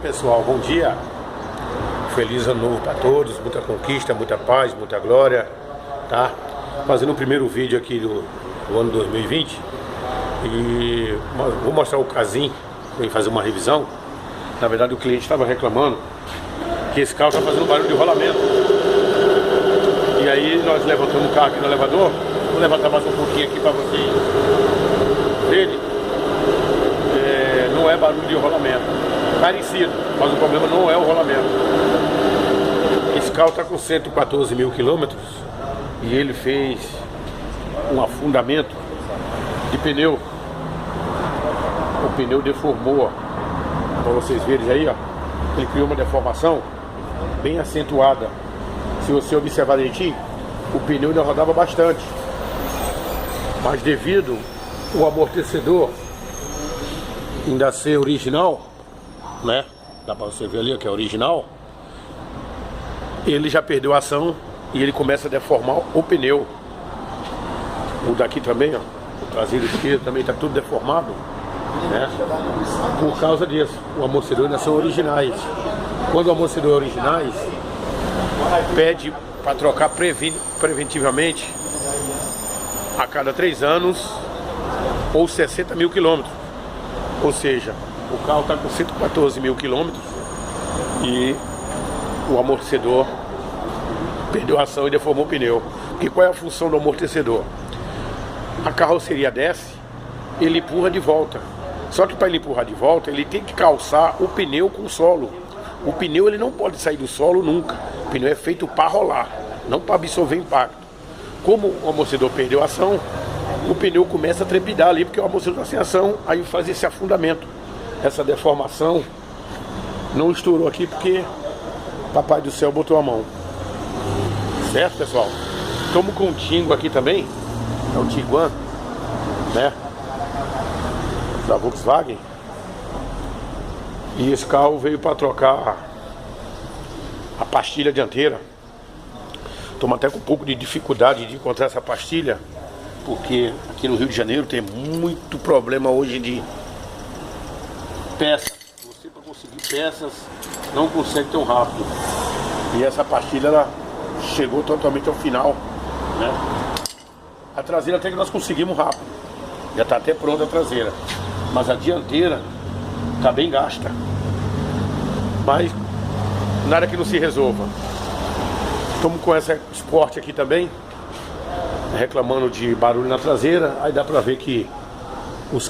Pessoal, bom dia, feliz ano novo para todos, muita conquista, muita paz, muita glória, tá? Fazendo o primeiro vídeo aqui do ano 2020 e vou mostrar o casinho, vou fazer uma revisão. Na verdade o cliente estava reclamando que esse carro está fazendo barulho de rolamento. E aí nós levantamos o carro aqui no elevador, vou levantar mais um pouquinho aqui para vocês verem. Não é barulho de rolamento, parecido, mas o problema não é o rolamento. Esse carro está com 114 mil quilômetros e ele fez um afundamento de pneu. O pneu deformou, para vocês verem aí, ó, ele criou uma deformação bem acentuada. Se você observar direitinho, o pneu ainda rodava bastante, mas devido ao amortecedor ainda ser original, né? Dá pra você ver ali que é original. Ele já perdeu a ação e ele começa a deformar o pneu. O daqui também, ó, o traseiro esquerdo também tá tudo deformado, né? Por causa disso, o amortecedor ainda são originais. Quando o amortecedor é originais, pede para trocar preventivamente a cada 3 anos ou 60 mil quilômetros. Ou seja, o carro está com 114 mil quilômetros e o amortecedor perdeu a ação e deformou o pneu. Porque qual é a função do amortecedor? A carroceria desce, ele empurra de volta. Só que para ele empurrar de volta, ele tem que calçar o pneu com o solo. O pneu ele não pode sair do solo nunca. O pneu é feito para rolar, não para absorver impacto. Como o amortecedor perdeu a ação, o pneu começa a trepidar ali, porque o amortecedor está sem ação, aí faz esse afundamento. Essa deformação não estourou aqui porque Papai do Céu botou a mão. Certo, pessoal? Estamos com um Twingo aqui também, é o Tiguan, né? Da Volkswagen. E esse carro veio para trocar a pastilha dianteira. Estamos até com um pouco de dificuldade de encontrar essa pastilha, porque aqui no Rio de Janeiro tem muito problema hoje de peças. Você, para conseguir peças, não consegue tão rápido. E essa pastilha ela chegou totalmente ao final, né? A traseira até que nós conseguimos rápido, já está até pronta a traseira, mas a dianteira está bem gasta. Mas nada que não se resolva. Estamos com essa Sport aqui também, reclamando de barulho na traseira. Aí dá pra ver que os